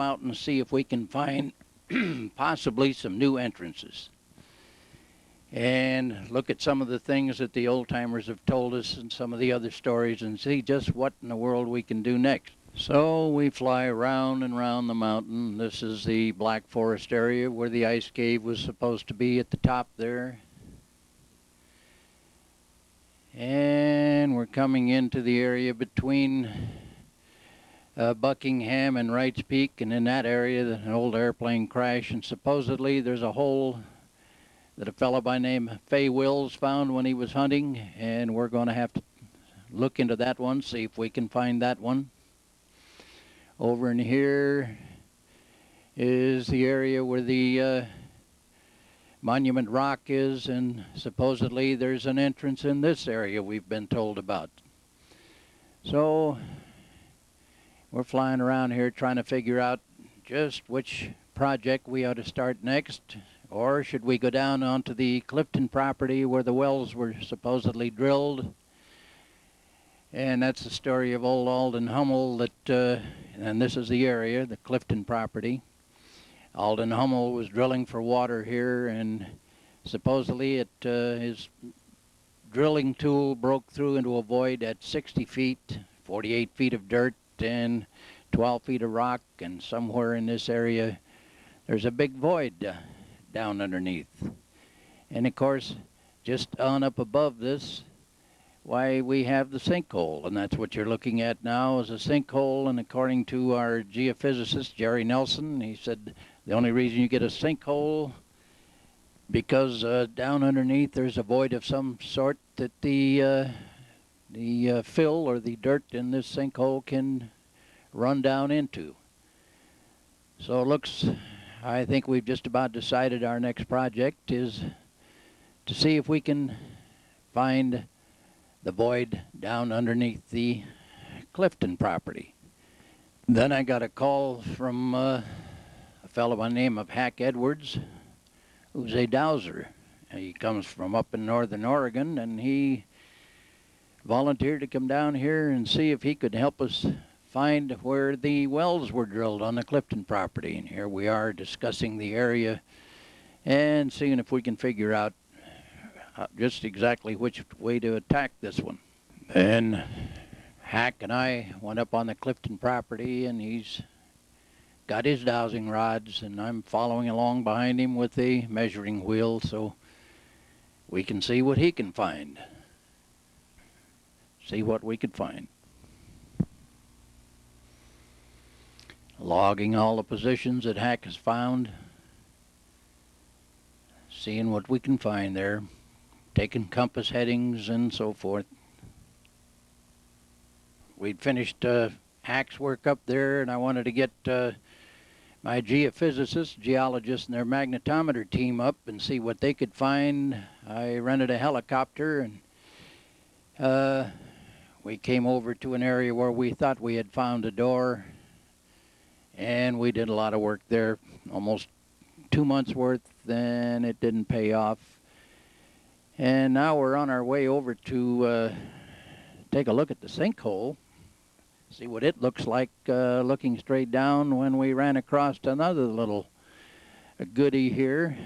out and see if we can find possibly some new entrances. And look at some of the things that the old timers have told us and some of the other stories and see just what in the world we can do next. So we fly around and around the mountain. This is the Black Forest area where the ice cave was supposed to be at the top there. And we're coming into the area between Buckingham and Wrights Peak, and in that area an old airplane crashed, and supposedly there's a hole that a fellow by name Fay Wills found when he was hunting, and we're going to have to look into that one, see if we can find that one. Over in here is the area where the Monument Rock is, and supposedly there's an entrance in this area we've been told about. So we're flying around here trying to figure out just which project we ought to start next, or should we go down onto the Clifton property where the wells were supposedly drilled. And that's the story of old Alden Hummel, that, and this is the area, the Clifton property. Alden Hummel was drilling for water here, and supposedly his drilling tool broke through into a void at 60 feet, 48 feet of dirt, and 12 feet of rock, and somewhere in this area there's a big void down underneath. And of course, just on up above this, why, we have the sinkhole, and that's what you're looking at now is a sinkhole. And according to our geophysicist Jerry Nelson, he said the only reason you get a sinkhole because down underneath there's a void of some sort that the fill or the dirt in this sinkhole can run down into. So it looks, I think we've just about decided our next project is to see if we can find the void down underneath the Clifton property. Then I got a call from a fellow by the name of Hack Edwards, who's a dowser. He comes from up in northern Oregon, and he volunteered to come down here and see if he could help us find where the wells were drilled on the Clifton property. And here we are discussing the area and seeing if we can figure out just exactly which way to attack this one. And Hack and I went up on the Clifton property, and he's got his dowsing rods, and I'm following along behind him with a measuring wheel so we can see what he can find. See what we could find. Logging all the positions that Hack has found, seeing what we can find there, taking compass headings and so forth. We'd finished Hack's work up there, and I wanted to get my geophysicists, geologists, and their magnetometer team up and see what they could find. I rented a helicopter, and we came over to an area where we thought we had found a door, and we did a lot of work there, almost 2 months worth, and it didn't pay off. And now we're on our way over to take a look at the sinkhole, see what it looks like looking straight down when we ran across another little goodie here.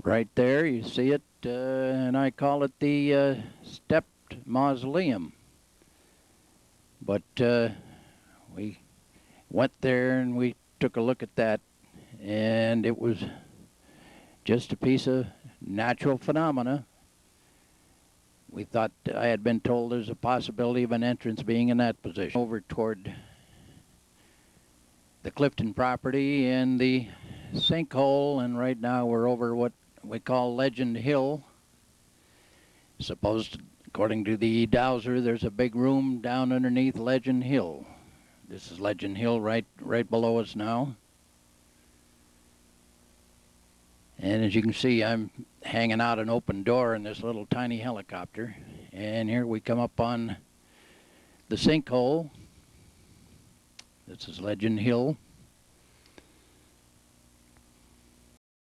Right there, you see it, and I call it the stepped mausoleum. But we went there and we took a look at that, and it was just a piece of natural phenomena. We thought, I had been told there's a possibility of an entrance being in that position. Over toward the Clifton property and the sinkhole, and right now we're over what we call Legend Hill. Supposed, according to the dowser, there's a big room down underneath Legend Hill. This is Legend Hill right below us now. And as you can see, I'm hanging out an open door in this little tiny helicopter. And here we come up on the sinkhole. This is Legend Hill.